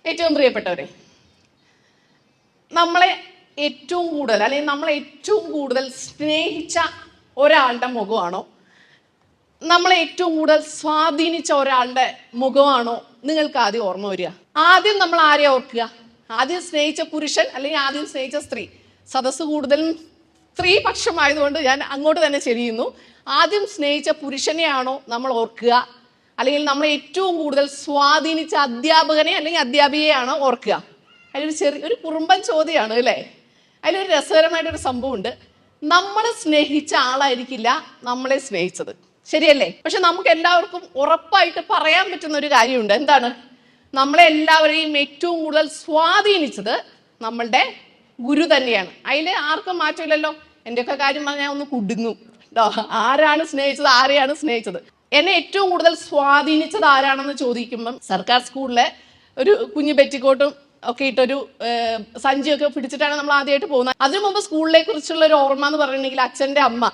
ഏറ്റവും പ്രിയപ്പെട്ടവരെ, നമ്മളെ ഏറ്റവും കൂടുതൽ അല്ലെങ്കിൽ നമ്മളെ ഏറ്റവും കൂടുതൽ സ്നേഹിച്ച ഒരാളുടെ മുഖമാണോ, നമ്മളെ ഏറ്റവും കൂടുതൽ സ്വാധീനിച്ച ഒരാളുടെ മുഖമാണോ നിങ്ങൾക്ക് ആദ്യം ഓർമ്മ വരിക? ആദ്യം നമ്മൾ ആരെയാ ഓർക്കുക? ആദ്യം സ്നേഹിച്ച പുരുഷൻ അല്ലെങ്കിൽ ആദ്യം സ്നേഹിച്ച സ്ത്രീ? സദസ്സ് കൂടുതലും സ്ത്രീ പക്ഷമായതുകൊണ്ട് ഞാൻ അങ്ങോട്ട് തന്നെ ചെരിയുന്നു. ആദ്യം സ്നേഹിച്ച പുരുഷനെയാണോ നമ്മൾ ഓർക്കുക, അല്ലെങ്കിൽ നമ്മളെ ഏറ്റവും കൂടുതൽ സ്വാധീനിച്ച അധ്യാപകനെ അല്ലെങ്കിൽ അധ്യാപികയാണോ ഓർക്കുക? അതിലൊരു ചെറിയൊരു കുറുമ്പൻ ചോദ്യമാണ് അല്ലേ? അതിലൊരു രസകരമായിട്ടൊരു സംഭവമുണ്ട്. നമ്മൾ സ്നേഹിച്ച ആളായിരിക്കില്ല നമ്മളെ സ്നേഹിച്ചത്, ശരിയല്ലേ? പക്ഷെ നമുക്ക് എല്ലാവർക്കും ഉറപ്പായിട്ട് പറയാൻ പറ്റുന്ന ഒരു കാര്യമുണ്ട്. എന്താണ്? നമ്മളെ എല്ലാവരെയും ഏറ്റവും കൂടുതൽ സ്വാധീനിച്ചത് നമ്മളുടെ ഗുരു തന്നെയാണ്. അതിൽ ആർക്കും മാറ്റമില്ലല്ലോ. എൻ്റെയൊക്കെ കാര്യം പറഞ്ഞാൽ ഒന്ന് കുടുങ്ങും കേട്ടോ. ആരാണ് സ്നേഹിച്ചത്, ആരെയാണ് സ്നേഹിച്ചത്? എന്നെ ഏറ്റവും കൂടുതൽ സ്വാധീനിച്ചത് ആരാണെന്ന് ചോദിക്കുമ്പം സർക്കാർ സ്കൂളിലെ ഒരു കുഞ്ഞു പെറ്റിക്കോട്ടും ഒക്കെ ഇട്ടൊരു സഞ്ചിയൊക്കെ പിടിച്ചിട്ടാണ് നമ്മൾ ആദ്യമായിട്ട് പോകുന്നത്. അതിനു മുമ്പ് സ്കൂളിനെ കുറിച്ചുള്ള ഒരു ഓർമ്മ എന്ന് പറഞ്ഞിട്ടുണ്ടെങ്കിൽ അച്ഛൻ്റെ അമ്മ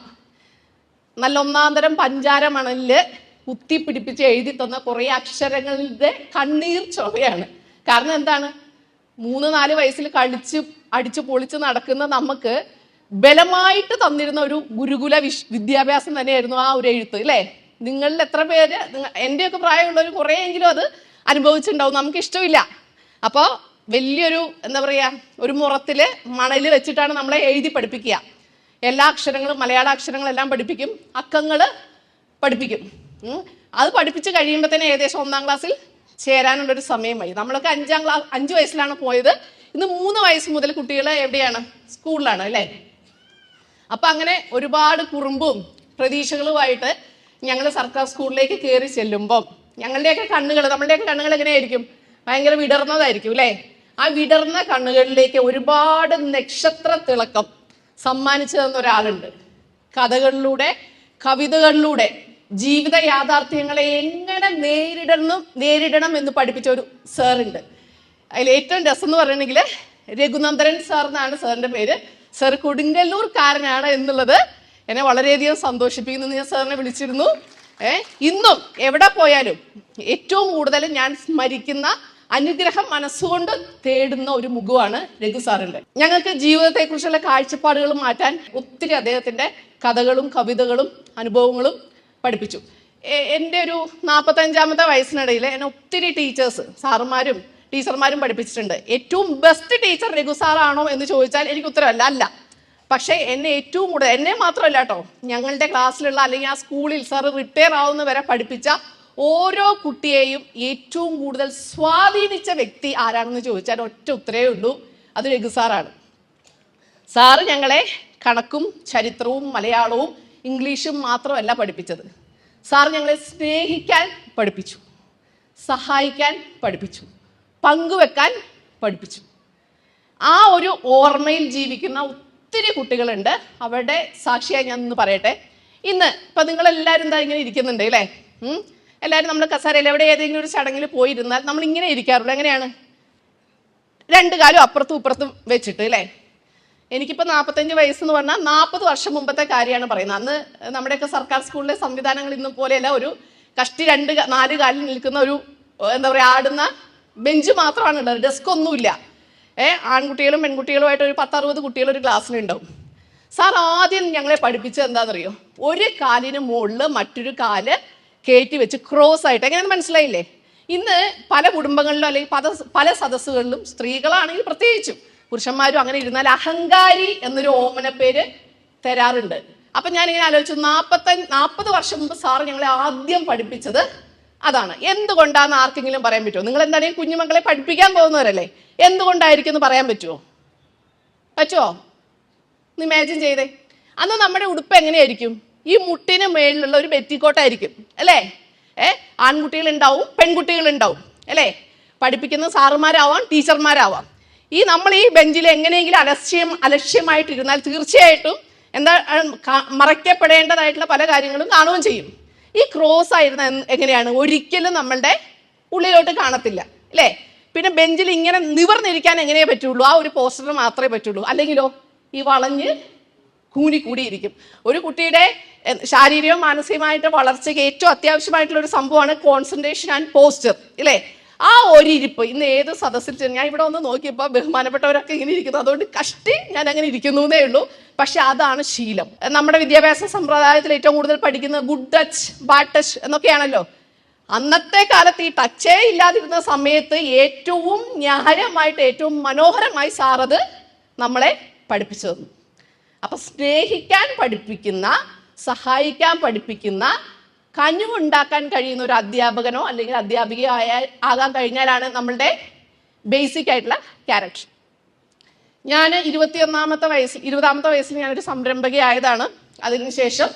നല്ല ഒന്നാന്തരം പഞ്ചാര മണലില് കുത്തി പിടിപ്പിച്ച് എഴുതി തന്ന കുറേ അക്ഷരങ്ങളുടെ കണ്ണീർ ചൊവയാണ്. കാരണം എന്താണ്? 3-4 വയസ്സിൽ കളിച്ച് അടിച്ച് പൊളിച്ച് നടക്കുന്ന നമുക്ക് ബലമായിട്ട് തന്നിരുന്ന ഒരു ഗുരുകുല വിദ്യാഭ്യാസം തന്നെയായിരുന്നു ആ ഒരു എഴുത്ത്, അല്ലേ? നിങ്ങളിൽ എത്ര പേര്, എൻ്റെയൊക്കെ പ്രായമുള്ളവർ കുറേയെങ്കിലും അത് അനുഭവിച്ചിട്ടുണ്ടാവും. നമുക്ക് ഇഷ്ടമില്ല. അപ്പോൾ വലിയൊരു എന്താ പറയുക, ഒരു മുറത്തിൽ മണൽ വെച്ചിട്ടാണ് നമ്മളെ എഴുതി പഠിപ്പിക്കുക. എല്ലാ അക്ഷരങ്ങളും, മലയാള അക്ഷരങ്ങളെല്ലാം പഠിപ്പിക്കും, അക്കങ്ങൾ പഠിപ്പിക്കും. അത് പഠിപ്പിച്ച് കഴിയുമ്പോൾ തന്നെ ഏകദേശം 1-ാം ക്ലാസ്സിൽ ചേരാനുള്ളൊരു സമയമായി. നമ്മളൊക്കെ 5 വയസ്സിലാണ് പോയത്. ഇന്ന് 3 വയസ്സ് മുതൽ കുട്ടികൾ എവിടെയാണ്? സ്കൂളിലാണ്, അല്ലേ? അപ്പം അങ്ങനെ ഒരുപാട് കുറുമ്പും പ്രതീക്ഷകളുമായിട്ട് ഞങ്ങൾ സർക്കാർ സ്കൂളിലേക്ക് കയറി ചെല്ലുമ്പം നമ്മളുടെയൊക്കെ കണ്ണുകൾ എങ്ങനെയായിരിക്കും? ഭയങ്കര വിടർന്നതായിരിക്കും, അല്ലേ? ആ വിടർന്ന കണ്ണുകളിലേക്ക് ഒരുപാട് നക്ഷത്ര തിളക്കം സമ്മാനിച്ചു തന്ന ഒരാളുണ്ട്. കഥകളിലൂടെ, കവിതകളിലൂടെ ജീവിത യാഥാർത്ഥ്യങ്ങളെ എങ്ങനെ നേരിടണം എന്ന് പഠിപ്പിച്ച ഒരു സാറുണ്ട്. അതിൽ ഏറ്റവും രസം എന്ന് പറയുകയാണെങ്കിൽ രഘുനന്ദനൻ സാർ എന്നാണ് സാറിൻ്റെ പേര്. സാർ കൊടുങ്ങല്ലൂർക്കാരനാണ് എന്നുള്ളത് എന്നെ വളരെയധികം സന്തോഷിപ്പിക്കുന്നു. ഞാൻ സാറിനെ വിളിച്ചിരുന്നു. ഇന്നും എവിടെ പോയാലും ഏറ്റവും കൂടുതൽ ഞാൻ സ്മരിക്കുന്ന, അനുഗ്രഹം മനസ്സുകൊണ്ട് തേടുന്ന ഒരു മുഖമാണ് രഘു സാറിൻ്റെ. ഞങ്ങൾക്ക് ജീവിതത്തെക്കുറിച്ചുള്ള കാഴ്ചപ്പാടുകൾ മാറ്റാൻ ഒത്തിരി അദ്ദേഹത്തിൻ്റെ കഥകളും കവിതകളും അനുഭവങ്ങളും പഠിപ്പിച്ചു. എൻ്റെ ഒരു 45-ാമത്തെ വയസ്സിനിടയിൽ എന്നെ ഒത്തിരി സാറുമാരും ടീച്ചർമാരും പഠിപ്പിച്ചിട്ടുണ്ട്. ഏറ്റവും ബെസ്റ്റ് ടീച്ചർ രഘു സാറാണോ എന്ന് ചോദിച്ചാൽ എനിക്ക് ഉത്തരവല്ല, അല്ല. പക്ഷേ എന്നെ ഏറ്റവും കൂടുതൽ, എന്നെ മാത്രമല്ല കേട്ടോ, ഞങ്ങളുടെ ക്ലാസ്സിലുള്ള അല്ലെങ്കിൽ ആ സ്കൂളിൽ സാറ് റിട്ടയർ ആവുന്ന വരെ പഠിപ്പിച്ച ഓരോ കുട്ടിയെയും ഏറ്റവും കൂടുതൽ സ്വാധീനിച്ച വ്യക്തി ആരാണെന്ന് ചോദിച്ചാൽ ഒറ്റ ഉത്തരവേ ഉള്ളൂ, അത് രഘു സാറാണ്. സാറ് ഞങ്ങളെ കണക്കും ചരിത്രവും മലയാളവും ഇംഗ്ലീഷും മാത്രമല്ല പഠിപ്പിച്ചത്. സാർ ഞങ്ങളെ സ്നേഹിക്കാൻ പഠിപ്പിച്ചു, സഹായിക്കാൻ പഠിപ്പിച്ചു, പങ്കുവെക്കാൻ പഠിപ്പിച്ചു. ആ ഒരു ഓർമ്മയിൽ ജീവിക്കുന്ന ഒത്തിരി കുട്ടികളുണ്ട്. അവരുടെ സാക്ഷിയായി ഞാൻ ഇന്ന് പറയട്ടെ. ഇന്ന് ഇപ്പം നിങ്ങളെല്ലാവരും എന്താ ഇങ്ങനെ ഇരിക്കുന്നുണ്ട്, അല്ലേ? എല്ലാവരും നമ്മൾ കസേരയിൽ എവിടെ ഏതെങ്കിലും ഒരു ചടങ്ങിൽ പോയിരുന്നാൽ നമ്മൾ ഇങ്ങനെ ഇരിക്കാറുള്ളൂ. എങ്ങനെയാണ്? 2 കാലും അപ്പുറത്തും ഇപ്പുറത്തും വെച്ചിട്ട്, അല്ലേ? എനിക്കിപ്പോൾ 45 വയസ്സെന്ന് പറഞ്ഞാൽ 40 വർഷം മുമ്പത്തെ കാര്യമാണ് പറയുന്നത്. അന്ന് നമ്മുടെയൊക്കെ സർക്കാർ സ്കൂളിലെ സംവിധാനങ്ങൾ ഇന്നും പോലെയല്ല. ഒരു കഷ്ടി 2-4 കാലിൽ നിൽക്കുന്ന ഒരു എന്താ പറയുക, ആടുന്ന ബെഞ്ച് മാത്രമാണ് ഉള്ളത്, ഡെസ്ക് ഒന്നുമില്ല. ആൺകുട്ടികളും പെൺകുട്ടികളുമായിട്ട് ഒരു 10-60 കുട്ടികൾ ഒരു ക്ലാസ്സിലുണ്ടാവും. സാർ ആദ്യം ഞങ്ങളെ പഠിപ്പിച്ചത് എന്താണെന്നറിയോ? ഒരു കാലിന് മുകളിൽ മറ്റൊരു കാല് കയറ്റി വെച്ച് ക്രോസ് ആയിട്ട്. എങ്ങനെയാണെന്ന് മനസ്സിലായില്ലേ? ഇന്ന് പല കുടുംബങ്ങളിലും അല്ലെങ്കിൽ പല സദസ്സുകളിലും സ്ത്രീകളാണെങ്കിൽ പ്രത്യേകിച്ചും പുരുഷന്മാരും അങ്ങനെ ഇരുന്നാൽ അഹങ്കാരി എന്നൊരു ഓമനപ്പേര് തരാറുണ്ട്. അപ്പം ഞാനിങ്ങനെ ആലോചിച്ചു, 40 വർഷം മുമ്പ് സാറ് ഞങ്ങളെ ആദ്യം പഠിപ്പിച്ചത് അതാണ്. എന്തുകൊണ്ടാന്ന് ആർക്കെങ്കിലും പറയാൻ പറ്റുമോ? നിങ്ങൾ എന്താണെങ്കിൽ കുഞ്ഞുമക്കളെ പഠിപ്പിക്കാൻ പോകുന്നവരല്ലേ, എന്തുകൊണ്ടായിരിക്കും എന്ന് പറയാൻ പറ്റുമോ? ഒന്ന് ഇമാജിൻ ചെയ്തേ. അന്ന് നമ്മുടെ ഉടുപ്പ് എങ്ങനെയായിരിക്കും? ഈ മുട്ടിന് മേളിലുള്ള ഒരു പെറ്റിക്കോട്ടായിരിക്കും, അല്ലേ? ആൺകുട്ടികളുണ്ടാവും, പെൺകുട്ടികളുണ്ടാവും, അല്ലേ? പഠിപ്പിക്കുന്ന സാറുമാരാവാം, ടീച്ചർമാരാവാം. നമ്മൾ ഈ ബെഞ്ചിൽ എങ്ങനെയെങ്കിലും അലക്ഷ്യമായിട്ടിരുന്നാൽ തീർച്ചയായിട്ടും എന്താ മറയ്ക്കപ്പെടേണ്ടതായിട്ടുള്ള പല കാര്യങ്ങളും കാണുകയും ചെയ്യും. ഈ ക്രോസ് ആയിരുന്ന എങ്ങനെയാണ്? ഒരിക്കലും നമ്മളുടെ ഉള്ളിലോട്ട് കാണത്തില്ല, അല്ലേ? പിന്നെ ബെഞ്ചിൽ ഇങ്ങനെ നിവർന്നിരിക്കാൻ എങ്ങനെയേ പറ്റുള്ളൂ? ആ ഒരു പോസ്റ്റർ മാത്രമേ പറ്റുള്ളൂ. അല്ലെങ്കിലോ ഈ വളഞ്ഞ് കൂടിയിരിക്കും. ഒരു കുട്ടിയുടെ ശാരീരികവും മാനസികമായിട്ട് വളർച്ചയ്ക്ക് ഏറ്റവും അത്യാവശ്യമായിട്ടുള്ള ഒരു സംഭവമാണ് കോൺസെൻട്രേഷൻ ആൻഡ് പോസ്റ്റർ, ഇല്ലേ? ആ ഒരു ഇരിപ്പ് ഇന്ന് ഏത് സദസ്സിൽ ഞാൻ ഇവിടെ ഒന്ന് നോക്കിയപ്പോൾ ബഹുമാനപ്പെട്ടവരൊക്കെ ഇങ്ങനെ ഇരിക്കുന്നു, അതുകൊണ്ട് കഷ്ടി ഞാൻ അങ്ങനെ ഇരിക്കുന്നേ ഉള്ളൂ. പക്ഷെ അതാണ് ശീലം. നമ്മുടെ വിദ്യാഭ്യാസ സമ്പ്രദായത്തിൽ ഏറ്റവും കൂടുതൽ പഠിക്കുന്നത് ഗുഡ് ടച്ച് ബാഡ് ടച്ച് എന്നൊക്കെയാണല്ലോ. അന്നത്തെ കാലത്ത് ഈ ടച്ചേ ഇല്ലാതിരുന്ന സമയത്ത് ഏറ്റവും ന്യായമായിട്ട് ഏറ്റവും മനോഹരമായി സാറത് നമ്മളെ പഠിപ്പിച്ചു തന്നു. അപ്പൊ സ്നേഹിക്കാൻ പഠിപ്പിക്കുന്ന, സഹായിക്കാൻ പഠിപ്പിക്കുന്ന, കനിവുണ്ടാക്കാൻ കഴിയുന്ന ഒരു അധ്യാപകനോ അല്ലെങ്കിൽ അധ്യാപികയോ ആകാൻ കഴിഞ്ഞാലാണ് നമ്മളുടെ ബേസിക് ആയിട്ടുള്ള ക്യാരക്ടർ. ഞാൻ 20ാമത്തെ വയസ്സിൽ ഞാനൊരു സംരംഭകയായതാണ്. അതിനുശേഷം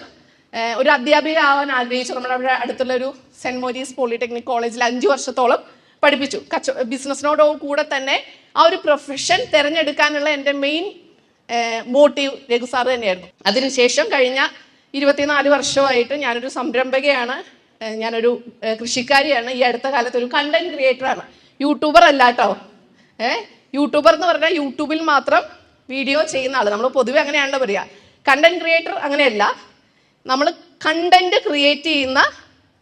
ഒരു അധ്യാപിക ആവാൻ ആഗ്രഹിച്ചു. നമ്മുടെ അവിടെ അടുത്തുള്ള ഒരു സെന്റ് മോരീസ് പോളിടെക്നിക് കോളേജിൽ 5 വർഷത്തോളം പഠിപ്പിച്ചു. ബിസിനസ്സിനോട് കൂടെ തന്നെ ആ ഒരു പ്രൊഫഷൻ തിരഞ്ഞെടുക്കാനുള്ള എൻ്റെ മെയിൻ മോട്ടീവ് രഘു സാർ തന്നെയായിരുന്നു. അതിനുശേഷം കഴിഞ്ഞ 24 വർഷമായിട്ട് ഞാനൊരു സംരംഭകയാണ്, ഞാനൊരു കൃഷിക്കാരിയാണ്. ഈ അടുത്ത കാലത്ത് ഒരു കണ്ടന്റ് ക്രിയേറ്ററാണ്. യൂട്യൂബർ അല്ല കേട്ടോ. യൂട്യൂബർ എന്ന് പറഞ്ഞാൽ യൂട്യൂബിൽ മാത്രം വീഡിയോ ചെയ്യുന്ന ആൾ. നമ്മൾ പൊതുവെ അങ്ങനെയാണല്ലോ പറയുക. കണ്ടന്റ് ക്രിയേറ്റർ അങ്ങനെയല്ല, നമ്മൾ കണ്ടന്റ് ക്രിയേറ്റ് ചെയ്യുന്ന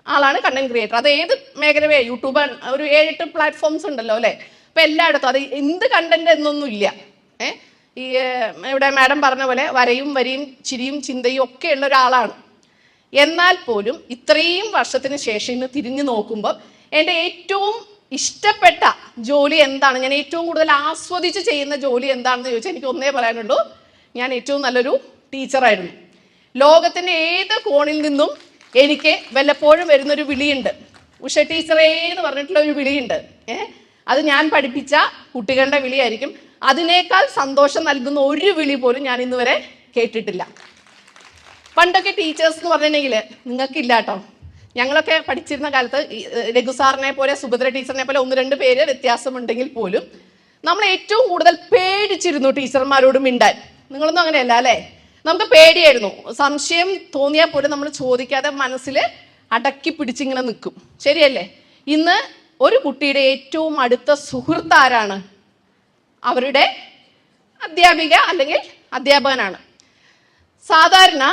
ആളാണ് കണ്ടന്റ് ക്രിയേറ്റർ. അത് ഏത് മേഖലവേ, യൂട്യൂബർ ഒരു 7-8 പ്ലാറ്റ്ഫോംസ് ഉണ്ടല്ലോ അല്ലേ. അപ്പം എല്ലായിടത്തും അത് എന്ത് കണ്ടന്റ് എന്നൊന്നും ഇല്ല. ഈ ഇവിടെ മാഡം പറഞ്ഞ പോലെ വരയും വരിയും ചിരിയും ചിന്തയും ഒക്കെ ഉള്ള ഒരാളാണ്. എന്നാൽ പോലും ഇത്രയും വർഷത്തിന് ശേഷം ഇന്ന് തിരിഞ്ഞു നോക്കുമ്പോൾ എൻ്റെ ഏറ്റവും ഇഷ്ടപ്പെട്ട ജോലി എന്താണ്, ഞാൻ ഏറ്റവും കൂടുതൽ ആസ്വദിച്ച് ചെയ്യുന്ന ജോലി എന്താണെന്ന് ചോദിച്ചാൽ എനിക്ക് ഒന്നേ പറയാനുള്ളൂ, ഞാൻ ഏറ്റവും നല്ലൊരു ടീച്ചറായിരുന്നു. ലോകത്തിൻ്റെ ഏത് കോണിൽ നിന്നും എനിക്ക് വല്ലപ്പോഴും വരുന്നൊരു വിളിയുണ്ട്, ഉഷ ടീച്ചറേ എന്ന് പറഞ്ഞിട്ടുള്ള ഒരു വിളിയുണ്ട്. അത് ഞാൻ പഠിപ്പിച്ച കുട്ടികളുടെ വിളിയായിരിക്കും. അതിനേക്കാൾ സന്തോഷം നൽകുന്ന ഒരു വിളി പോലും ഞാൻ ഇന്ന് വരെ കേട്ടിട്ടില്ല. പണ്ടൊക്കെ ടീച്ചേഴ്സ് എന്ന് പറഞ്ഞിട്ടുണ്ടെങ്കിൽ നിങ്ങൾക്കില്ല കേട്ടോ. ഞങ്ങളൊക്കെ പഠിച്ചിരുന്ന കാലത്ത് രഘു സാറിനെ പോലെ സുഭദ്ര ടീച്ചറിനെ പോലെ 1-2 പേര് വ്യത്യാസമുണ്ടെങ്കിൽ പോലും നമ്മൾ ഏറ്റവും കൂടുതൽ പേടിച്ചിരുന്നു ടീച്ചർമാരോട് മിണ്ടാൻ. നിങ്ങളൊന്നും അങ്ങനെയല്ല അല്ലേ? നമുക്ക് പേടിയായിരുന്നു. സംശയം തോന്നിയാൽ പോലും നമ്മൾ ചോദിക്കാതെ മനസ്സിൽ അടക്കി പിടിച്ചിങ്ങനെ നിൽക്കും. ശരിയല്ലേ? ഇന്ന് ഒരു കുട്ടിയുടെ ഏറ്റവും അടുത്ത സുഹൃത്ത് ആരാണ്? അവരുടെ അധ്യാപിക അല്ലെങ്കിൽ അധ്യാപകനാണ്. സാധാരണ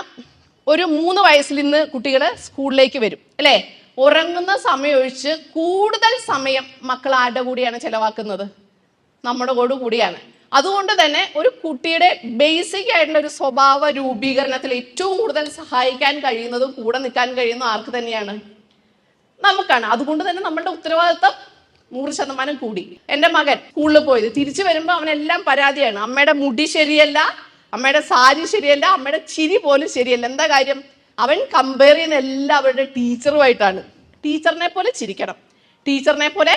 ഒരു 3 വയസ്സിൽ നിന്ന് കുട്ടികൾ സ്കൂളിലേക്ക് വരും അല്ലേ. ഉറങ്ങുന്ന സമയം ഒഴിച്ച് കൂടുതൽ സമയം മക്കൾ ആരുടെ കൂടിയാണ് ചെലവാക്കുന്നത്? നമ്മുടെ കൂടിയാണ്. അതുകൊണ്ട് തന്നെ ഒരു കുട്ടിയുടെ ബേസിക് ആയിട്ടുള്ള ഒരു സ്വഭാവ രൂപീകരണത്തിൽ ഏറ്റവും കൂടുതൽ സഹായിക്കാൻ കഴിയുന്നതും കൂടെ നിൽക്കാൻ കഴിയുന്ന ആർക്ക് തന്നെയാണ്? നമുക്കാണ്. അതുകൊണ്ട് തന്നെ നമ്മളുടെ ഉത്തരവാദിത്തം 100% കൂടി. എൻ്റെ മകൻ സ്കൂളിൽ പോയത് തിരിച്ചു വരുമ്പോൾ അവനെല്ലാം പരാതിയാണ്. അമ്മയുടെ മുടി ശരിയല്ല, അമ്മയുടെ സാരി ശരിയല്ല, അമ്മയുടെ ചിരി പോലും ശരിയല്ല. എന്താ കാര്യം? അവൻ കമ്പയർ ചെയ്യുന്ന എല്ലാവരുടെ ടീച്ചറുമായിട്ടാണ്. ടീച്ചറിനെ പോലെ ചിരിക്കണം, ടീച്ചറിനെ പോലെ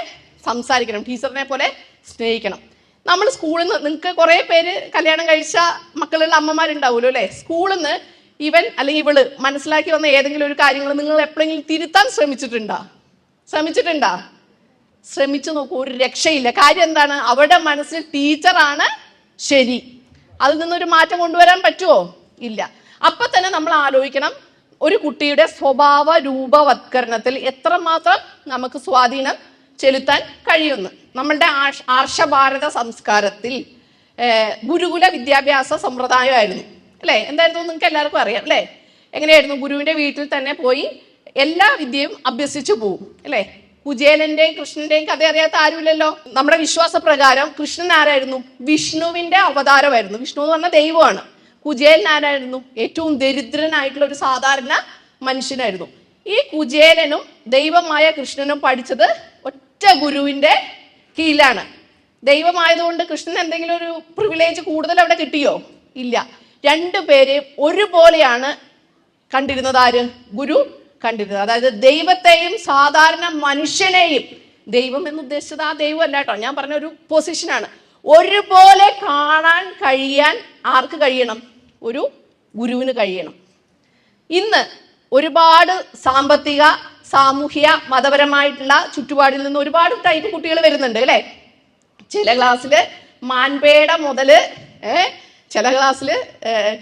സംസാരിക്കണം, ടീച്ചറിനെ പോലെ സ്നേഹിക്കണം. നമ്മൾ സ്കൂളിൽ നിന്ന്, നിങ്ങൾക്ക് കുറേ പേര് കല്യാണം കഴിച്ച മക്കളുള്ള അമ്മമാരുണ്ടാവുമല്ലോ അല്ലേ. സ്കൂളിൽ നിന്ന് ഇവൻ അല്ലെങ്കിൽ ഇവള് മനസ്സിലാക്കി വന്ന ഏതെങ്കിലും ഒരു കാര്യങ്ങൾ നിങ്ങൾ എപ്പോഴെങ്കിലും തിരുത്താൻ ശ്രമിച്ചിട്ടുണ്ടോ? ശ്രമിച്ചു നോക്കൂ, ഒരു രക്ഷയില്ല. കാര്യം എന്താണ്? അവരുടെ മനസ്സിൽ ടീച്ചറാണ് ശരി. അതിൽ നിന്നൊരു മാറ്റം കൊണ്ടുവരാൻ പറ്റുമോ? ഇല്ല. അപ്പൊ തന്നെ നമ്മൾ ആലോചിക്കണം, ഒരു കുട്ടിയുടെ സ്വഭാവ രൂപവത്കരണത്തിൽ എത്രമാത്രം നമുക്ക് സ്വാധീനം ചെലുത്താൻ കഴിയുന്നു. നമ്മളുടെ ആർഷഭാരത സംസ്കാരത്തിൽ ഗുരുകുല വിദ്യാഭ്യാസ സമ്പ്രദായമായിരുന്നു അല്ലേ. എന്തായിരുന്നു നിങ്ങൾക്ക് എല്ലാവർക്കും അറിയാം അല്ലേ. എങ്ങനെയായിരുന്നു? ഗുരുവിന്റെ വീട്ടിൽ തന്നെ പോയി എല്ലാ വിദ്യയും അഭ്യസിച്ചു പോകും അല്ലേ. കുചേലന്റെയും കൃഷ്ണന്റെയും കഥ അറിയാത്ത ആരുമില്ലല്ലോ. നമ്മുടെ വിശ്വാസപ്രകാരം കൃഷ്ണൻ ആരായിരുന്നു? വിഷ്ണുവിന്റെ അവതാരമായിരുന്നു. വിഷ്ണു എന്ന് പറഞ്ഞാൽ ദൈവമാണ്. കുചേലൻ ആരായിരുന്നു? ഏറ്റവും ദരിദ്രനായിട്ടുള്ള ഒരു സാധാരണ മനുഷ്യനായിരുന്നു. ഈ കുചേലനും ദൈവമായ കൃഷ്ണനും പഠിച്ചത് ഒറ്റ ഗുരുവിന്റെ കീഴിലാണ്. ദൈവമായതുകൊണ്ട് കൃഷ്ണൻ എന്തെങ്കിലും ഒരു പ്രിവിലേജ് കൂടുതൽ അവിടെ കിട്ടിയോ? ഇല്ല. 2 പേരെയും ഒരുപോലെയാണ് കണ്ടിരുന്നത്. ആര്? ഗുരു കണ്ടിരുന്നത്. അതായത് ദൈവത്തെയും സാധാരണ മനുഷ്യനെയും, ദൈവം എന്ന് ഉദ്ദേശിച്ചത് ആ ദൈവം അല്ല കേട്ടോ, ഞാൻ പറഞ്ഞ ഒരു പൊസിഷനാണ്, ഒരുപോലെ കാണാൻ കഴിയാൻ ആർക്ക് കഴിയണം? ഒരു ഗുരുവിന് കഴിയണം. ഇന്ന് ഒരുപാട് സാമ്പത്തിക, സാമൂഹ്യ, മതപരമായിട്ടുള്ള ചുറ്റുപാടിൽ നിന്ന് ഒരുപാട് ടൈപ്പ് കുട്ടികൾ വരുന്നുണ്ട് അല്ലേ. ചില ക്ലാസ്സിൽ മാൻപേട മുതൽ ചില ക്ലാസ്സിൽ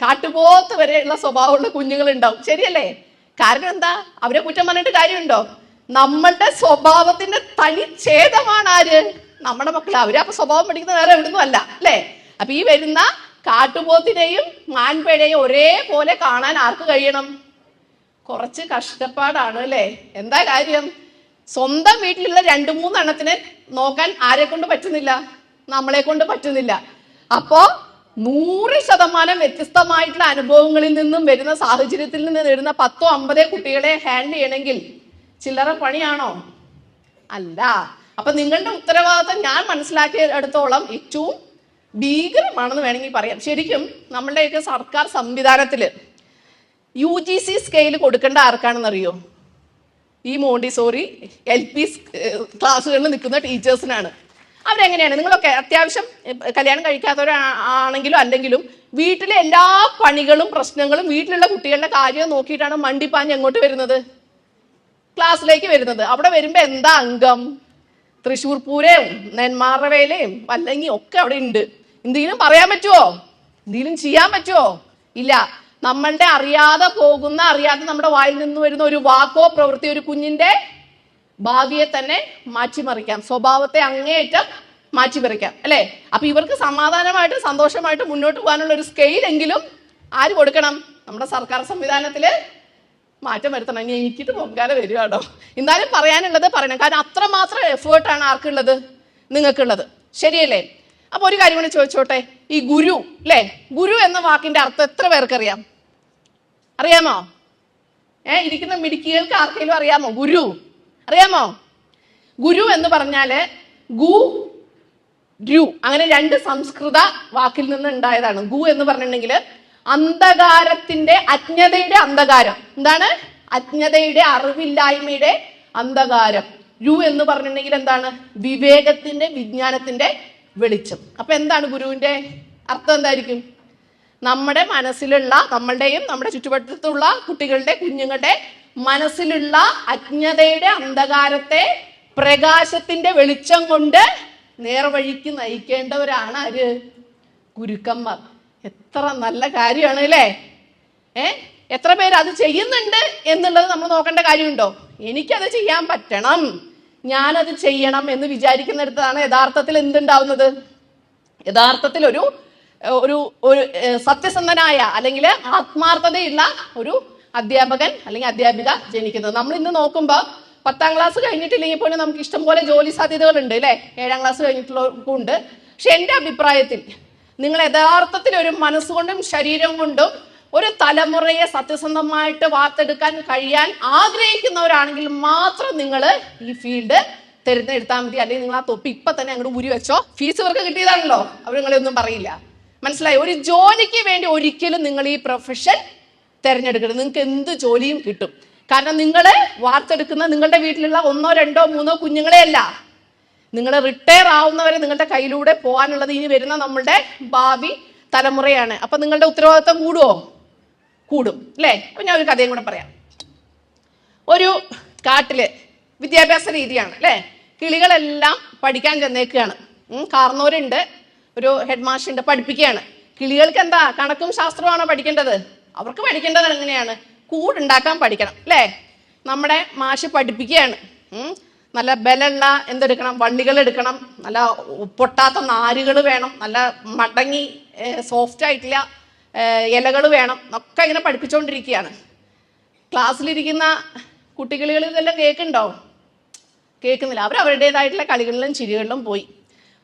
കാട്ടുപോത്ത് വരെയുള്ള സ്വഭാവമുള്ള കുഞ്ഞുങ്ങൾ ഉണ്ടാവും. ശരിയല്ലേ? കാരണം എന്താ? അവരെ കുറ്റം പറഞ്ഞിട്ട് കാര്യമുണ്ടോ? നമ്മളുടെ സ്വഭാവത്തിന്റെ തനിച്ഛേദമാണ് ആര്? നമ്മുടെ മക്കൾ. അവര് അപ്പൊ സ്വഭാവം പഠിക്കുന്നത് വേറെ എവിടുന്നും അല്ല അല്ലേ. അപ്പൊ ഈ വരുന്ന കാട്ടുപോത്തിനെയും മാൻപേടയെയും ഒരേപോലെ കാണാൻ ആർക്ക് കഴിയണം? കുറച്ച് കഷ്ടപ്പാടാണ് അല്ലേ. എന്താ കാര്യം? സ്വന്തം വീട്ടിലുള്ള 2-3 എണ്ണത്തിന് നോക്കാൻ ആരെ കൊണ്ട് പറ്റുന്നില്ല? നമ്മളെ കൊണ്ട് പറ്റുന്നില്ല. അപ്പോ 100% വ്യത്യസ്തമായിട്ടുള്ള അനുഭവങ്ങളിൽ നിന്നും വരുന്ന സാഹചര്യത്തിൽ നിന്ന് വരുന്ന 10-50 കുട്ടികളെ ഹാൻഡിൽ ചെയ്യണമെങ്കിൽ ചില്ലറ പണിയാണോ? അല്ല. അപ്പൊ നിങ്ങളുടെ ഉത്തരവാദിത്തം ഞാൻ മനസ്സിലാക്കിയെടുത്തോളം ഏറ്റവും ഭീകരമാണെന്ന് വേണമെങ്കിൽ പറയാം. ശരിക്കും നമ്മളുടെയൊക്കെ സർക്കാർ സംവിധാനത്തില് UGC സ്കെയിൽ കൊടുക്കേണ്ട ആർക്കാണെന്നറിയോ? ഈ മോണ്ടിസോറി LP ക്ലാസ്സുകളിൽ നിൽക്കുന്ന ടീച്ചേഴ്സിനാണ്. അവരെങ്ങനെയാണ്? നിങ്ങളൊക്കെ അത്യാവശ്യം കല്യാണം കഴിക്കാത്തവരാണെങ്കിലും അല്ലെങ്കിലും വീട്ടിലെ എല്ലാ പണികളും പ്രശ്നങ്ങളും വീട്ടിലുള്ള കുട്ടികളുടെ കാര്യം നോക്കിയിട്ടാണ് മണ്ടിപ്പാഞ്ഞ് എങ്ങോട്ട് വരുന്നത്? ക്ലാസ്സിലേക്ക് വരുന്നത്. അവിടെ വരുമ്പോ എന്താ അംഗം? തൃശ്ശൂർ പൂരവും നെന്മാറവേലയും വല്ലങ്ങി ഒക്കെ അവിടെ ഉണ്ട്. എന്തെങ്കിലും പറയാൻ പറ്റുമോ? എന്തെങ്കിലും ചെയ്യാൻ പറ്റുമോ? ഇല്ല. നമ്മളുടെ അറിയാതെ നമ്മുടെ വായിൽ നിന്ന് വരുന്ന ഒരു വാക്കോ പ്രവൃത്തി ഒരു കുഞ്ഞിന്റെ ഭാവിയെ തന്നെ മാറ്റിമറിക്കാം, സ്വഭാവത്തെ അങ്ങേയറ്റം മാറ്റിമറിക്കാം, അല്ലെ? അപ്പൊ ഇവർക്ക് സമാധാനമായിട്ട് സന്തോഷമായിട്ട് മുന്നോട്ട് പോകാനുള്ള ഒരു സ്കെയിലെങ്കിലും ആര് കൊടുക്കണം? നമ്മുടെ സർക്കാർ സംവിധാനത്തില് മാറ്റം വരുത്തണം. ഇനി എനിക്കിട്ട് പൊങ്കാല വരികയാണോ? എന്നാലും പറയാനുള്ളത് പറയണം. കാരണം അത്രമാത്രം എഫേർട്ടാണ് ആർക്കുള്ളത്? നിങ്ങൾക്കുള്ളത്. ശരിയല്ലേ? അപ്പൊ ഒരു കാര്യം കൂടി ചോദിച്ചോട്ടെ. ഈ ഗുരു, അല്ലെ? ഗുരു എന്ന വാക്കിന്റെ അർത്ഥം എത്ര പേർക്കറിയാം? അറിയാമോ? ഇരിക്കുന്ന മിടുക്കികൾക്ക് ആർക്കെങ്കിലും അറിയാമോ? ഗുരു അറിയാമോ? ഗുരു എന്ന് പറഞ്ഞാല് ഗു രു, അങ്ങനെ 2 സംസ്കൃത വാക്കിൽ നിന്ന് ഉണ്ടായതാണ്. ഗു എന്ന് പറഞ്ഞിട്ടുണ്ടെങ്കിൽ അന്ധകാരത്തിന്റെ, അജ്ഞതയുടെ അന്ധകാരം. എന്താണ്? അജ്ഞതയുടെ, അറിവില്ലായ്മയുടെ അന്ധകാരം. രു എന്ന് പറഞ്ഞിട്ടുണ്ടെങ്കിൽ എന്താണ്? വിവേകത്തിന്റെ, വിജ്ഞാനത്തിന്റെ വെളിച്ചം. അപ്പൊ എന്താണ് ഗുരുവിന്റെ അർത്ഥം? എന്തായിരിക്കും? നമ്മുടെ മനസ്സിലുള്ള, നമ്മളുടെയും നമ്മുടെ ചുറ്റുവട്ടത്തുള്ള കുട്ടികളുടെ, കുഞ്ഞുങ്ങളുടെ മനസ്സിലുള്ള അജ്ഞതയുടെ അന്ധകാരത്തെ പ്രകാശത്തിന്റെ വെളിച്ചം കൊണ്ട് നേർവഴിക്ക് നയിക്കേണ്ടവരാണ് ആര്? ഗുരുക്കന്മാർ. എത്ര നല്ല കാര്യമാണ് അല്ലേ? എത്ര പേര് അത് ചെയ്യുന്നുണ്ട് എന്നുള്ളത് നമ്മൾ നോക്കേണ്ട കാര്യമുണ്ടോ? എനിക്കത് ചെയ്യാൻ പറ്റണം, ഞാനത് ചെയ്യണം എന്ന് വിചാരിക്കുന്നിടത്താണ് യഥാർത്ഥത്തിൽ എന്തുണ്ടാവുന്നത്? യഥാർത്ഥത്തിൽ ഒരു ഒരു ഒരു സത്യസന്ധനായ അല്ലെങ്കിൽ ആത്മാർത്ഥതയുള്ള ഒരു അധ്യാപകൻ അല്ലെങ്കിൽ അധ്യാപിക ജനിക്കുന്നത്. നമ്മൾ ഇന്ന് നോക്കുമ്പോൾ 10ാം ക്ലാസ് കഴിഞ്ഞിട്ടില്ലെങ്കിൽ പോലും നമുക്ക് ഇഷ്ടംപോലെ ജോലി സാധ്യതകളുണ്ട്, അല്ലേ? 7ാം ക്ലാസ് കഴിഞ്ഞിട്ടുള്ളവർക്കുണ്ട്. പക്ഷെ എൻ്റെ അഭിപ്രായത്തിൽ നിങ്ങൾ യഥാർത്ഥത്തിൽ ഒരു മനസ്സുകൊണ്ടും ശരീരം കൊണ്ടും ഒരു തലമുറയെ സത്യസന്ധമായിട്ട് വാർത്തെടുക്കാൻ കഴിയാൻ ആഗ്രഹിക്കുന്നവരാണെങ്കിൽ മാത്രം നിങ്ങൾ ഈ ഫീൽഡ് തിരഞ്ഞെടുത്താൽ മതി. അല്ലെങ്കിൽ നിങ്ങൾ ആ തൊപ്പി ഇപ്പൊ തന്നെ അങ്ങോട്ട് ഊരി വെച്ചോ. ഫീസ് ഇവർക്ക് കിട്ടിയതാണല്ലോ, അവർ നിങ്ങളെയൊന്നും പറയില്ല. മനസ്സിലായി? ഒരു ജോലിക്ക് വേണ്ടി ഒരിക്കലും നിങ്ങൾ ഈ പ്രൊഫഷൻ തിരഞ്ഞെടുക്കരുത്. നിങ്ങൾക്ക് എന്ത് ജോലിയും കിട്ടും. കാരണം നിങ്ങൾ വാർത്തെടുക്കുന്ന നിങ്ങളുടെ വീട്ടിലുള്ള 1, 2, 3 കുഞ്ഞുങ്ങളെ അല്ല, നിങ്ങൾ റിട്ടയർ ആവുന്നവരെ നിങ്ങളുടെ കയ്യിലൂടെ പോകാനുള്ളത് ഇനി വരുന്ന നമ്മളുടെ ഭാവി തലമുറയാണ്. അപ്പൊ നിങ്ങളുടെ ഉത്തരവാദിത്വം കൂടുമോ? കൂടും, അല്ലേ? അപ്പൊ ഞാൻ ഒരു കഥയും കൂടെ പറയാം. ഒരു കാട്ടില് വിദ്യാഭ്യാസ രീതിയാണ്, അല്ലേ? കിളികളെല്ലാം പഠിക്കാൻ ചെന്നേക്കുകയാണ്. കാർന്നോരുണ്ട്, ഒരു ഹെഡ് മാസ്റ്റർ ഉണ്ട്, പഠിപ്പിക്കുകയാണ്. കിളികൾക്ക് എന്താ കണക്കും ശാസ്ത്രമാണോ പഠിക്കേണ്ടത്? അവർക്ക് പഠിക്കേണ്ടത് എങ്ങനെയാണ്? കൂടുണ്ടാക്കാൻ പഠിക്കണം, അല്ലേ? നമ്മുടെ മാഷ് പഠിപ്പിക്കുകയാണ്. നല്ല ബലമുള്ള എന്തെടുക്കണം? വള്ളികൾ എടുക്കണം, നല്ല പൊട്ടാത്ത നാരുകൾ വേണം, നല്ല മടങ്ങി സോഫ്റ്റ് ആയിട്ടുള്ള ഇലകൾ വേണം, ഒക്കെ ഇങ്ങനെ പഠിപ്പിച്ചുകൊണ്ടിരിക്കുകയാണ്. ക്ലാസ്സിലിരിക്കുന്ന കുട്ടികളിൽ ഇതെല്ലാം കേൾക്കുന്നുണ്ടോ? കേൾക്കുന്നില്ല. അവരവരുടേതായിട്ടുള്ള കളികളിലും ചിരികളിലും പോയി.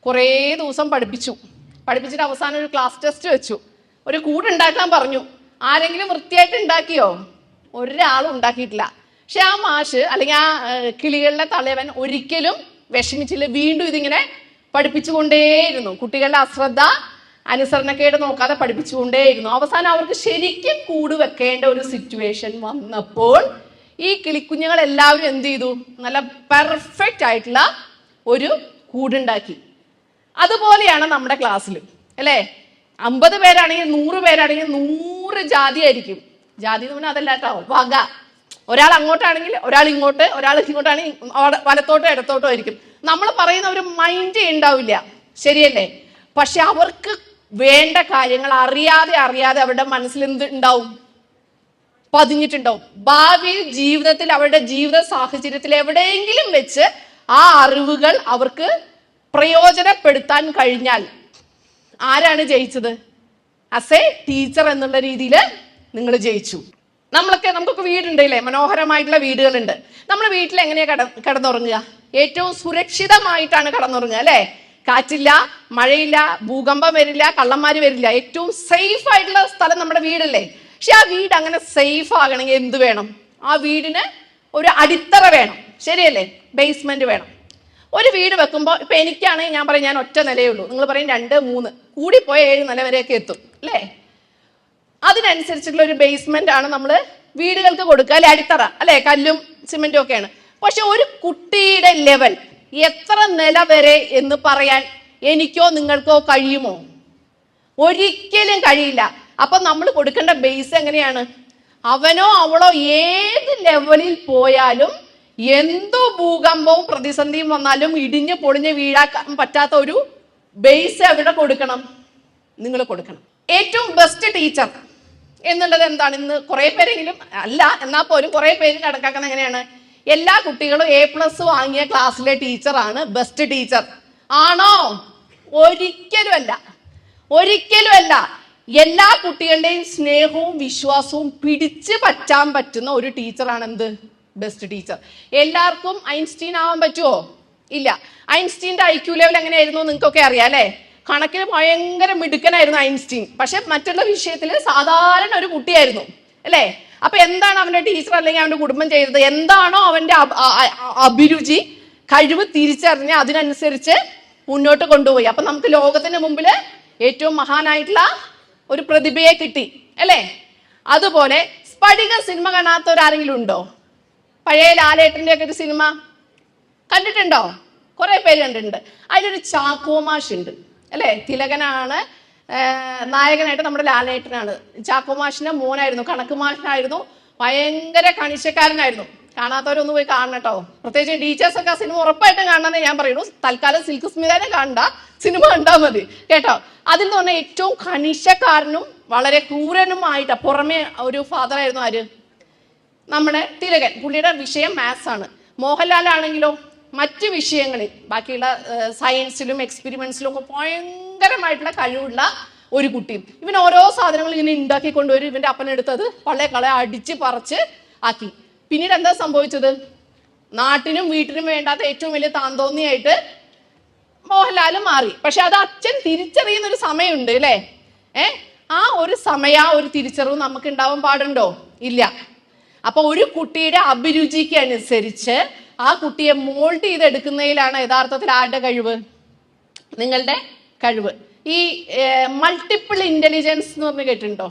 കുറേ ദിവസം പഠിപ്പിച്ചിട്ട് അവസാനം ഒരു ക്ലാസ് ടെസ്റ്റ് വെച്ചു. ഒരു കൂടുണ്ടാക്കാൻ പറഞ്ഞു. ആരെങ്കിലും വൃത്തിയായിട്ട് ഉണ്ടാക്കിയോ? ഒരാളും ഉണ്ടാക്കിയിട്ടില്ല. പക്ഷെ ആ മാഷ് അല്ലെങ്കിൽ ആ കിളികളുടെ തലവൻ ഒരിക്കലും വിഷമിച്ചില്ല. വീണ്ടും ഇതിങ്ങനെ പഠിപ്പിച്ചുകൊണ്ടേയിരുന്നു. കുട്ടികളുടെ അശ്രദ്ധ, അനുസരണക്കേട് നോക്കാതെ പഠിപ്പിച്ചുകൊണ്ടേയിരുന്നു. അവസാനം അവർക്ക് ശരിക്കും കൂട് വെക്കേണ്ട ഒരു സിറ്റുവേഷൻ വന്നപ്പോൾ ഈ കിളിക്കുഞ്ഞുങ്ങൾ എല്ലാവരും എന്ത് ചെയ്തു? നല്ല പെർഫെക്റ്റ് ആയിട്ടുള്ള ഒരു കൂടുണ്ടാക്കി. അതുപോലെയാണ് നമ്മുടെ ക്ലാസ്സിൽ, അല്ലേ? 50 പേരാണെങ്കിൽ 100 പേരാണെങ്കിൽ 100 ജാതി ആയിരിക്കും. ജാതി എന്ന് പറഞ്ഞാൽ അതല്ല കേട്ടോ, വക. ഒരാൾ അങ്ങോട്ടാണെങ്കിൽ ഒരാൾ ഇങ്ങോട്ട്, ഒരാൾ ഇങ്ങോട്ടാണെങ്കിൽ വലത്തോട്ടോ ഇടത്തോട്ടോ ആയിരിക്കും. നമ്മൾ പറയുന്ന ഒരു മൈൻഡ് ഉണ്ടാവില്ല, ശരിയല്ലേ? പക്ഷെ അവർക്ക് വേണ്ട കാര്യങ്ങൾ അറിയാതെ അവരുടെ മനസ്സിൽ എന്ത് ഉണ്ടാവും? പതിഞ്ഞിട്ടുണ്ടാവും. ഭാവിയിൽ ജീവിതത്തിൽ അവരുടെ ജീവിത സാഹചര്യത്തിൽ എവിടെയെങ്കിലും വെച്ച് ആ അറിവുകൾ അവർക്ക് പ്രയോജനപ്പെടുത്താൻ കഴിഞ്ഞാൽ ആരാണ് ജയിച്ചത്? ആസ് എ ടീച്ചർ എന്നുള്ള രീതിയിൽ നിങ്ങൾ ജയിച്ചു. നമുക്കൊക്കെ വീടുണ്ട് ഇല്ലേ, മനോഹരമായിട്ടുള്ള വീടുകളുണ്ട്. നമ്മൾ വീട്ടിൽ എങ്ങനെയാ കിടന്നുറങ്ങുക? ഏറ്റവും സുരക്ഷിതമായിട്ടാണ് കിടന്നുറങ്ങുക അല്ലേ? കാറ്റില്ല, മഴയില്ല, ഭൂകമ്പം വരില്ല, കള്ളന്മാര് വരില്ല. ഏറ്റവും സേഫ് ആയിട്ടുള്ള സ്ഥലം നമ്മുടെ വീടല്ലേ? പക്ഷെ ആ വീട് അങ്ങനെ സേഫ് ആകണമെങ്കിൽ എന്ത് വേണം? ആ വീടിന് ഒരു അടിത്തറ വേണം, ശരിയല്ലേ? ബേസ്മെന്റ് വേണം. ഒരു വീട് വെക്കുമ്പോൾ ഇപ്പൊ എനിക്കാണെങ്കിൽ ഞാൻ പറയും ഞാൻ ഒറ്റ നിലയേ ഉള്ളൂ, നിങ്ങൾ പറയും 2, 3, കൂടിപ്പോയ 7 നില വരെയൊക്കെ എത്തും അല്ലേ? അതിനനുസരിച്ചുള്ള ഒരു ബേസ്മെന്റ് ആണ് നമ്മൾ വീടുകൾക്ക് കൊടുക്കുക അല്ലെ, അടിത്തറ അല്ലെ, കല്ലും സിമെന്റും ഒക്കെയാണ്. പക്ഷെ ഒരു കുട്ടിയുടെ ലെവൽ എത്ര നില വരെ എന്ന് പറയാൻ എനിക്കോ നിങ്ങൾക്കോ കഴിയുമോ? ഒരിക്കലും കഴിയില്ല. അപ്പൊ നമ്മൾ കൊടുക്കേണ്ട ബേസ് എങ്ങനെയാണ്? അവനോ അവളോ ഏത് ലെവലിൽ പോയാലും എന്തോ ഭൂകമ്പവും പ്രതിസന്ധിയും വന്നാലും ഇടിഞ്ഞ് പൊളിഞ്ഞ് വീഴാക്കാൻ പറ്റാത്ത ഒരു ബേസ് എവിടെ കൊടുക്കണം? നിങ്ങൾ കൊടുക്കണം. ഏറ്റവും ബെസ്റ്റ് ടീച്ചർ എന്നുള്ളത് എന്താണ്? ഇന്ന് കുറെ പേരെങ്കിലും അല്ല, എന്നാൽ പോലും കുറെ പേര് കണക്കാക്കുന്നത് എങ്ങനെയാണ്? എല്ലാ കുട്ടികളും A+ വാങ്ങിയ ക്ലാസ്സിലെ ടീച്ചറാണ് ബെസ്റ്റ് ടീച്ചർ. ആണോ? ഒരിക്കലും അല്ല, ഒരിക്കലും അല്ല. എല്ലാ കുട്ടികളുടെയും സ്നേഹവും വിശ്വാസവും പിടിച്ചു പറ്റാൻ പറ്റുന്ന ഒരു ടീച്ചറാണ് എന്ത്? Best teacher. എല്ലാവർക്കും ഐൻസ്റ്റീൻ ആവാൻ പറ്റുമോ? ഇല്ല. ഐൻസ്റ്റീൻ്റെ IQ ലെവൽ എങ്ങനെയായിരുന്നു നിങ്ങൾക്കൊക്കെ അറിയാം അല്ലേ? കണക്കിന് ഭയങ്കര മിടുക്കനായിരുന്നു ഐൻസ്റ്റീൻ. പക്ഷെ മറ്റുള്ള വിഷയത്തിൽ സാധാരണ ഒരു കുട്ടിയായിരുന്നു അല്ലേ? അപ്പൊ എന്താണ് അവന്റെ ടീച്ചർ അല്ലെങ്കിൽ അവന്റെ കുടുംബം ചെയ്തത്? എന്താണോ അവന്റെ അഭിരുചി, കഴിവ് തിരിച്ചറിഞ്ഞ് അതിനനുസരിച്ച് മുന്നോട്ട് കൊണ്ടുപോയി. അപ്പൊ നമുക്ക് ലോകത്തിന് മുമ്പിൽ ഏറ്റവും മഹാനായിട്ടുള്ള ഒരു പ്രതിഭയെ കിട്ടി അല്ലേ? അതുപോലെ സ്ഫടിക സിനിമ കാണാത്തവരാരെങ്കിലും ഉണ്ടോ? പഴയ ലാലേട്ടൻ്റെ ഒക്കെ ഒരു സിനിമ കണ്ടിട്ടുണ്ടോ? കുറെ പേര് കണ്ടിട്ടുണ്ട്. അതിലൊരു ചാക്കോ മാഷ് ഉണ്ട് അല്ലേ? തിലകനാണ് നായകനായിട്ട്, നമ്മുടെ ലാലേട്ടനാണ്. ചാക്കോ മാഷിന്റെ മോനായിരുന്നു, കണക്ക് മാഷിനായിരുന്നു, ഭയങ്കര കണിശക്കാരനായിരുന്നു. കാണാത്തവരൊന്ന് പോയി കാണണം കേട്ടോ. പ്രത്യേകിച്ച് ടീച്ചേഴ്സ് ഒക്കെ ആ സിനിമ ഉറപ്പായിട്ടും കാണണമെന്ന് ഞാൻ പറയുള്ളൂ. തൽക്കാലം സിൽക്ക് സ്മിതനെ കണ്ട സിനിമ കണ്ടാൽ മതി കേട്ടോ. അതിൽ നിന്ന് പറഞ്ഞാൽ ഏറ്റവും കണിശക്കാരനും വളരെ ക്രൂരനുമായിട്ട് പുറമെ ഒരു ഫാദർ ആയിരുന്നു ആര്? നമ്മുടെ തിലകൻ. പുള്ളിയുടെ വിഷയം മാത്സ് ആണ്. മോഹൻലാൽ ആണെങ്കിലോ മറ്റ് വിഷയങ്ങളിൽ, ബാക്കിയുള്ള സയൻസിലും എക്സ്പെരിമെന്റ്സിലും ഒക്കെ ഭയങ്കരമായിട്ടുള്ള കഴിവുള്ള ഒരു കുട്ടിയും. ഇവൻ ഓരോ സാധനങ്ങൾ ഇങ്ങനെ ഉണ്ടാക്കി കൊണ്ടുവരും. ഇവന്റെ അപ്പനെടുത്തത് പള്ളയെ അടിച്ച് പറിച്ച് ആക്കി. പിന്നീട് എന്താ സംഭവിച്ചത്? നാട്ടിനും വീട്ടിനും വേണ്ടാത്ത ഏറ്റവും വലിയ താന്തോന്നിയായിട്ട് മോഹൻലാൽ മാറി. പക്ഷെ അത് അച്ഛൻ തിരിച്ചറിയുന്ന ഒരു സമയമുണ്ട് അല്ലേ? ആ ഒരു ആ ഒരു തിരിച്ചറിവ് നമുക്ക് ഉണ്ടാവാൻ പാടുണ്ടോ? ഇല്ല. അപ്പൊ ഒരു കുട്ടിയുടെ അഭിരുചിക്ക് അനുസരിച്ച് ആ കുട്ടിയെ മോൾഡ് ചെയ്തെടുക്കുന്നതിലാണ് യഥാർത്ഥത്തിൽ ആരുടെ കഴിവ്? നിങ്ങളുടെ കഴിവ്. ഈ മൾട്ടിപ്പിൾ ഇന്റലിജൻസ് എന്ന് പറഞ്ഞ് കേട്ടിട്ടുണ്ടോ?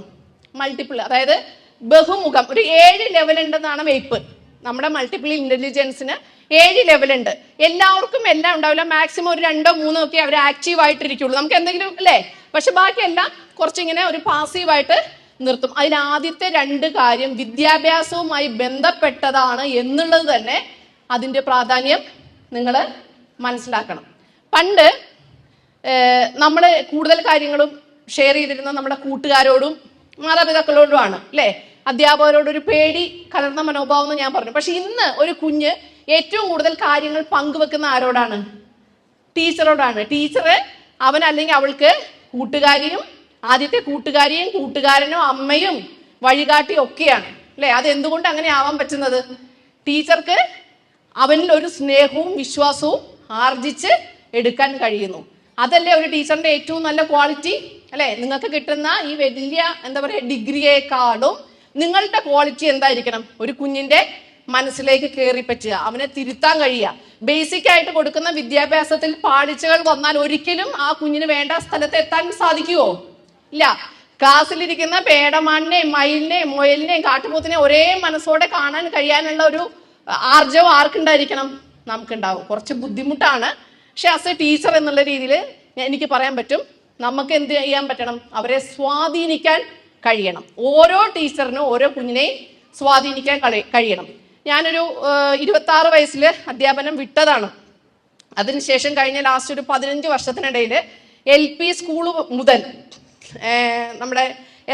മൾട്ടിപ്പിൾ, അതായത് ബഹുമുഖം. ഒരു 7 ലെവൽ ഉണ്ടെന്നാണ് വെയ്പ്പ്. നമ്മുടെ മൾട്ടിപ്പിൾ ഇന്റലിജൻസിന് 7 ലെവലുണ്ട്. എല്ലാവർക്കും എല്ലാം ഉണ്ടാവില്ല. മാക്സിമം ഒരു 2, 3 ഒക്കെ അവർ ആക്റ്റീവ് ആയിട്ടിരിക്കുള്ളൂ. നമുക്ക് എന്തെങ്കിലും അല്ലേ? പക്ഷെ ബാക്കിയെല്ലാം കുറച്ചിങ്ങനെ ഒരു പാസീവായിട്ട് നിർത്തും. അതിൽ ആദ്യത്തെ 2 കാര്യം വിദ്യാഭ്യാസവുമായി ബന്ധപ്പെട്ടതാണ് എന്നുള്ളത് തന്നെ അതിൻ്റെ പ്രാധാന്യം നിങ്ങൾ മനസ്സിലാക്കണം. പണ്ട് നമ്മൾ കൂടുതൽ കാര്യങ്ങളും ഷെയർ ചെയ്തിരുന്ന നമ്മുടെ കൂട്ടുകാരോടും മാതാപിതാക്കളോടുമാണ് അല്ലേ? അധ്യാപകരോടൊരു പേടി കലർന്ന മനോഭാവം എന്ന് ഞാൻ പറഞ്ഞു. പക്ഷെ ഇന്ന് ഒരു കുഞ്ഞ് ഏറ്റവും കൂടുതൽ കാര്യങ്ങൾ പങ്കുവെക്കുന്ന ആരോടാണ്? ടീച്ചറോടാണ്. ടീച്ചറ് അവൻ അല്ലെങ്കിൽ അവൾക്ക് കൂട്ടുകാരിയും, ആദ്യത്തെ കൂട്ടുകാരിയും കൂട്ടുകാരനും അമ്മയും വഴികാട്ടിയും ഒക്കെയാണ് അല്ലേ? അതെന്തുകൊണ്ട് അങ്ങനെ ആവാൻ പറ്റുന്നത്? ടീച്ചർക്ക് അവനിൽ ഒരു സ്നേഹവും വിശ്വാസവും ആർജിച്ച് എടുക്കാൻ കഴിയുന്നു. അതല്ലേ ഒരു ടീച്ചറിന്റെ ഏറ്റവും നല്ല ക്വാളിറ്റി അല്ലേ? നിങ്ങൾക്ക് കിട്ടുന്ന ഈ വലിയ എന്താ പറയുക ഡിഗ്രിയേക്കാളും നിങ്ങളുടെ ക്വാളിറ്റി എന്തായിരിക്കണം? ഒരു കുഞ്ഞിന്റെ മനസ്സിലേക്ക് കയറി പറ്റുക, അവനെ തിരുത്താൻ കഴിയുക. ബേസിക് ആയിട്ട് കൊടുക്കുന്ന വിദ്യാഭ്യാസത്തിൽ പാളിച്ചകൾ വന്നാൽ ഒരിക്കലും ആ കുഞ്ഞിന് വേണ്ട സ്ഥലത്ത് എത്താൻ സാധിക്കുമോ? ഇല്ല. ക്ലാസ്സിലിരിക്കുന്ന പേടമാനിനെയും മയിലിനെയും മുയലിനെയും കാട്ടുപോത്തിനെയും ഒരേ മനസ്സോടെ കാണാൻ കഴിയാനുള്ള ഒരു ആർജവം ആർക്കുണ്ടായിരിക്കണം? നമുക്കുണ്ടാവും. കുറച്ച് ബുദ്ധിമുട്ടാണ്. പക്ഷെ ആസ് എ ടീച്ചർ എന്നുള്ള രീതിയിൽ എനിക്ക് പറയാൻ പറ്റും, നമുക്ക് എന്ത് ചെയ്യാൻ പറ്റണം? അവരെ സ്വാധീനിക്കാൻ കഴിയണം. ഓരോ ടീച്ചറിനും ഓരോ കുഞ്ഞിനെയും സ്വാധീനിക്കാൻ കഴിയണം. ഞാനൊരു 26 വയസ്സിൽ അധ്യാപനം വിട്ടതാണ്. അതിനുശേഷം കഴിഞ്ഞ ലാസ്റ്റ് ഒരു 15 വർഷത്തിനിടയിൽ LP സ്കൂൾ മുതൽ നമ്മുടെ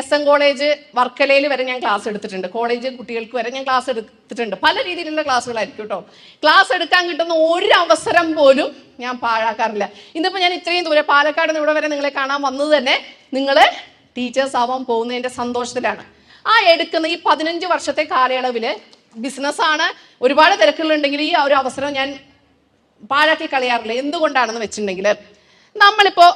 SM കോളേജ് വർക്കലയിൽ വരെ ഞാൻ ക്ലാസ് എടുത്തിട്ടുണ്ട്. കോളേജ് കുട്ടികൾക്ക് വരെ ഞാൻ ക്ലാസ് എടുത്തിട്ടുണ്ട്. പല രീതിയിലുള്ള ക്ലാസ്സുകളായിരിക്കും കേട്ടോ. ക്ലാസ് എടുക്കാൻ കിട്ടുന്ന ഒരു അവസരം പോലും ഞാൻ പാഴാക്കാറില്ല. ഇന്നിപ്പോൾ ഞാൻ ഇത്രയും ദൂരെ പാലക്കാട് നിന്ന് ഇവിടെ വരെ നിങ്ങളെ കാണാൻ വന്നത് തന്നെ നിങ്ങൾ ടീച്ചേഴ്സ് ആവാൻ പോകുന്നതിൻ്റെ സന്തോഷത്തിലാണ്. ആ എടുക്കുന്ന ഈ 15 വർഷത്തെ കാലയളവില് ബിസിനസ്സാണ്, ഒരുപാട് തിരക്കുകളുണ്ടെങ്കിൽ ഈ ഒരു അവസരം ഞാൻ പാഴാക്കി കളയാറില്ല. എന്തുകൊണ്ടാണെന്ന് വെച്ചിട്ടുണ്ടെങ്കിൽ, നമ്മളിപ്പോ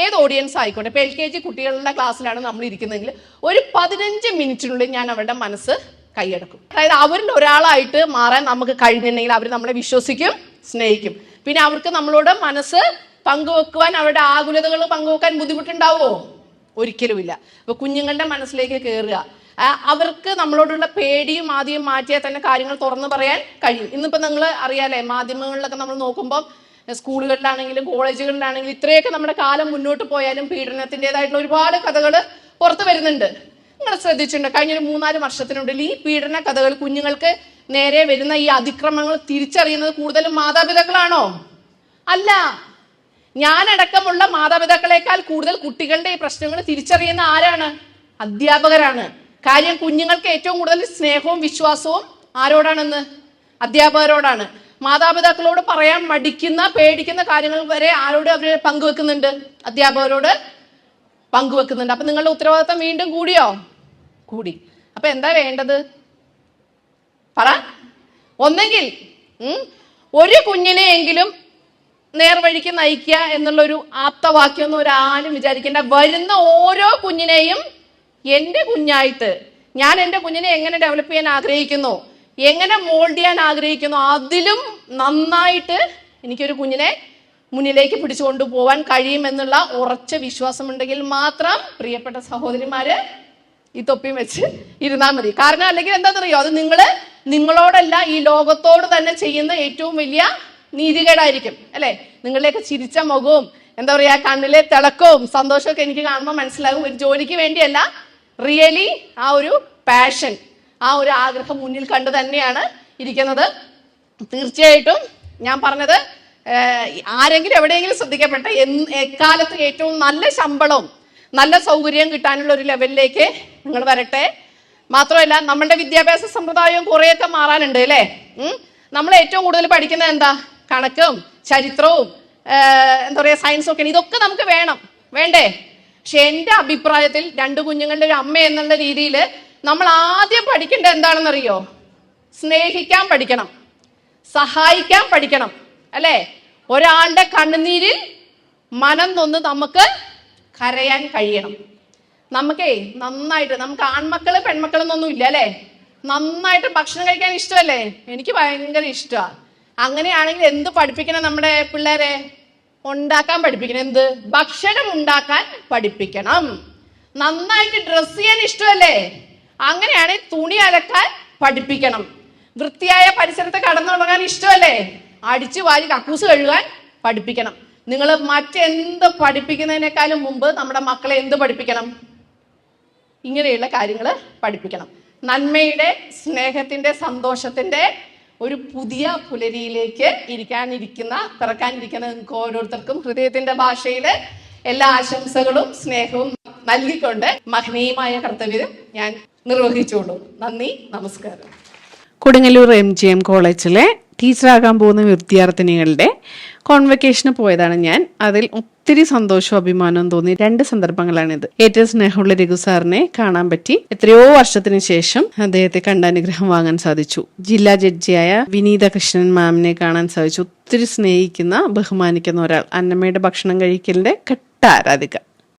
ഏത് ഓഡിയൻസ് ആയിക്കോട്ടെ, ഇപ്പൊ LKG കുട്ടികളുടെ ക്ലാസ്സിലാണ് നമ്മൾ ഇരിക്കുന്നതെങ്കിൽ ഒരു 15 മിനിറ്റിനുള്ളിൽ ഞാൻ അവരുടെ മനസ്സ് കൈയടക്കും. അതായത് അവരിൽ ഒരാളായിട്ട് മാറാൻ നമുക്ക് കഴിഞ്ഞിട്ടുണ്ടെങ്കിൽ അവർ നമ്മളെ വിശ്വസിക്കും, സ്നേഹിക്കും. പിന്നെ അവർക്ക് നമ്മളോട് മനസ്സ് പങ്കുവെക്കുവാൻ, അവരുടെ ആകുലതകൾ പങ്കുവെക്കാൻ ബുദ്ധിമുട്ടുണ്ടാവുമോ? ഒരിക്കലുമില്ല. അപ്പൊ കുഞ്ഞുങ്ങളുടെ മനസ്സിലേക്ക് കയറുക, അവർക്ക് നമ്മളോടുള്ള പേടിയും ആദ്യം മാറ്റിയാൽ തന്നെ കാര്യങ്ങൾ തുറന്നു പറയാൻ കഴിയും. ഇന്നിപ്പോ നിങ്ങൾ അറിയാലേ, മാധ്യമങ്ങളിലൊക്കെ നമ്മൾ നോക്കുമ്പോൾ സ്കൂളുകളിലാണെങ്കിലും കോളേജുകളിലാണെങ്കിലും ഇത്രയൊക്കെ നമ്മുടെ കാലം മുന്നോട്ട് പോയാലും പീഡനത്തിൻ്റെതായിട്ടുള്ള ഒരുപാട് കഥകൾ പുറത്തു വരുന്നുണ്ട്. നിങ്ങൾ ശ്രദ്ധിച്ചിട്ടുണ്ട്, കഴിഞ്ഞൊരു 3-4 വർഷത്തിനുള്ളിൽ ഈ പീഡന കഥകൾ, കുഞ്ഞുങ്ങൾക്ക് നേരെ വരുന്ന ഈ അതിക്രമങ്ങൾ തിരിച്ചറിയുന്നത് കൂടുതലും മാതാപിതാക്കളാണോ? അല്ല. ഞാനടക്കമുള്ള മാതാപിതാക്കളെക്കാൾ കൂടുതൽ കുട്ടികളുടെ ഈ പ്രശ്നങ്ങൾ തിരിച്ചറിയുന്ന ആരാണ്? അധ്യാപകരാണ്. കാര്യം, കുഞ്ഞുങ്ങൾക്ക് ഏറ്റവും കൂടുതൽ സ്നേഹവും വിശ്വാസവും ആരോടാണെന്ന്? അധ്യാപകരോടാണ്. മാതാപിതാക്കളോട് പറയാൻ മടിക്കുന്ന, പേടിക്കുന്ന കാര്യങ്ങൾ വരെ ആരോട് അവർ പങ്കുവെക്കുന്നുണ്ട്? അധ്യാപകരോട് പങ്കുവെക്കുന്നുണ്ട്. അപ്പൊ നിങ്ങളുടെ ഉത്തരവാദിത്തം വീണ്ടും കൂടിയോ? കൂടി. അപ്പൊ എന്താ വേണ്ടത്? പറ. ഒന്നെങ്കിൽ ഒരു കുഞ്ഞിനെയെങ്കിലും നേർവഴിക്ക് നയിക്കുക എന്നുള്ളൊരു ആപ്തവാക്യമൊന്നും ഒരാളും വിചാരിക്കേണ്ട. വരുന്ന ഓരോ കുഞ്ഞിനെയും എൻ്റെ കുഞ്ഞായിട്ട്, ഞാൻ എൻ്റെ കുഞ്ഞിനെ എങ്ങനെ ഡെവലപ്പ് ചെയ്യാൻ ആഗ്രഹിക്കുന്നു, എങ്ങനെ മോൾഡ് ചെയ്യാൻ ആഗ്രഹിക്കുന്നു, അതിലും നന്നായിട്ട് എനിക്കൊരു കുഞ്ഞിനെ മുന്നിലേക്ക് പിടിച്ചുകൊണ്ടു പോവാൻ കഴിയുമെന്നുള്ള ഉറച്ച വിശ്വാസമുണ്ടെങ്കിൽ മാത്രം പ്രിയപ്പെട്ട സഹോദരിമാര് ഈ തൊപ്പിയും വെച്ച് ഇരുന്നാൽ മതി. കാരണം അല്ലെങ്കിൽ എന്താണെന്നറിയോ, അത് നിങ്ങളോടല്ല ഈ ലോകത്തോട് തന്നെ ചെയ്യുന്ന ഏറ്റവും വലിയ നീതികേടായിരിക്കും, അല്ലെ? നിങ്ങളിലേക്ക് ചിരിച്ച മുഖവും എന്താ പറയാ, കണ്ണിലെ തിളക്കവും സന്തോഷമൊക്കെ എനിക്ക് കാണുമ്പോൾ മനസ്സിലാകും ഒരു ജോലിക്ക് വേണ്ടിയല്ല, റിയലി ആ ഒരു പാഷൻ, ആ ഒരു ആഗ്രഹം മുന്നിൽ കണ്ടു തന്നെയാണ് ഇരിക്കുന്നത്. തീർച്ചയായിട്ടും ഞാൻ പറഞ്ഞത് ആരെങ്കിലും എവിടെയെങ്കിലും ശ്രദ്ധിക്കപ്പെട്ട എക്കാലത്ത് ഏറ്റവും നല്ല ശമ്പളവും നല്ല സൗകര്യം കിട്ടാനുള്ള ഒരു ലെവലിലേക്ക് നിങ്ങൾ വരട്ടെ. മാത്രമല്ല, നമ്മളുടെ വിദ്യാഭ്യാസ സമ്പ്രദായവും കുറേയൊക്കെ മാറാനുണ്ട്, അല്ലേ? നമ്മൾ ഏറ്റവും കൂടുതൽ പഠിക്കുന്നത് എന്താ? കണക്കും ചരിത്രവും എന്താ പറയുക, സയൻസും ഒക്കെ. ഇതൊക്കെ നമുക്ക് വേണ്ടേ? പക്ഷെ എൻ്റെ അഭിപ്രായത്തിൽ 2 കുഞ്ഞുങ്ങളുടെ ഒരു അമ്മ എന്നുള്ള രീതിയിൽ നമ്മൾ ആദ്യം പഠിക്കേണ്ടത് എന്താണെന്നറിയോ? സ്നേഹിക്കാൻ പഠിക്കണം, സഹായിക്കാൻ പഠിക്കണം, അല്ലേ? ഒരാളുടെ കണ്ണുനീരിൽ മനം നൊന്ന് നമുക്ക് കരയാൻ കഴിയണം. നമുക്കേ നന്നായിട്ട്, നമുക്ക് ആൺമക്കള് പെൺമക്കളെന്നൊന്നും ഇല്ല, അല്ലേ? നന്നായിട്ട് ഭക്ഷണം കഴിക്കാൻ ഇഷ്ടമല്ലേ? എനിക്ക് ഭയങ്കര ഇഷ്ടമാണ്. അങ്ങനെയാണെങ്കിൽ എന്ത് പഠിപ്പിക്കണം? നമ്മുടെ പിള്ളേരെ ഉണ്ടാക്കാൻ പഠിപ്പിക്കണം. എന്ത്? ഭക്ഷണം ഉണ്ടാക്കാൻ പഠിപ്പിക്കണം. നന്നായിട്ട് ഡ്രസ് ചെയ്യാൻ ഇഷ്ടമല്ലേ? അങ്ങനെയാണെങ്കിൽ തുണി അലക്കാൻ പഠിപ്പിക്കണം. വൃത്തിയായ പരിസരത്ത് കടന്നുറങ്ങാൻ ഇഷ്ടമല്ലേ? അടിച്ചു വാരി കക്കൂസ് കഴുകാൻ പഠിപ്പിക്കണം. നിങ്ങൾ മറ്റെന്ത് പഠിപ്പിക്കുന്നതിനേക്കാളും മുമ്പ് നമ്മുടെ മക്കളെ എന്ത് പഠിപ്പിക്കണം? ഇങ്ങനെയുള്ള കാര്യങ്ങൾ പഠിപ്പിക്കണം. നന്മയുടെ, സ്നേഹത്തിന്റെ, സന്തോഷത്തിന്റെ ഒരു പുതിയ പുലരിയിലേക്ക് പിറക്കാനിരിക്കുന്ന നിങ്ങൾക്ക് ഓരോരുത്തർക്കും ഹൃദയത്തിന്റെ ഭാഷയിൽ എല്ലാ ആശംസകളും സ്നേഹവും നൽകിക്കൊണ്ട് മഹനീയമായ കർത്തവ്യം ഞാൻ നിർവഹിച്ചോളൂ. നന്ദി, നമസ്കാരം. കൊടുങ്ങല്ലൂർ MGM കോളേജിലെ ടീച്ചറാകാൻ പോകുന്ന വിദ്യാർത്ഥിനികളുടെ കോൺവെക്കേഷന് പോയതാണ് ഞാൻ. അതിൽ ഒത്തിരി സന്തോഷവും അഭിമാനവും തോന്നി 2 സന്ദർഭങ്ങളാണിത്. ഏറ്റവും സ്നേഹമുള്ള രഘു സാറിനെ കാണാൻ പറ്റി. എത്രയോ വർഷത്തിന് ശേഷം അദ്ദേഹത്തെ കണ്ട അനുഗ്രഹം വാങ്ങാൻ സാധിച്ചു. ജില്ലാ ജഡ്ജിയായ വിനീത കൃഷ്ണൻ മാമിനെ കാണാൻ സാധിച്ചു. ഒത്തിരി സ്നേഹിക്കുന്ന, ബഹുമാനിക്കുന്ന ഒരാൾ. അന്നമ്മയുടെ ഭക്ഷണം കഴിക്കലിന്റെ കട്ട ആരാധിക.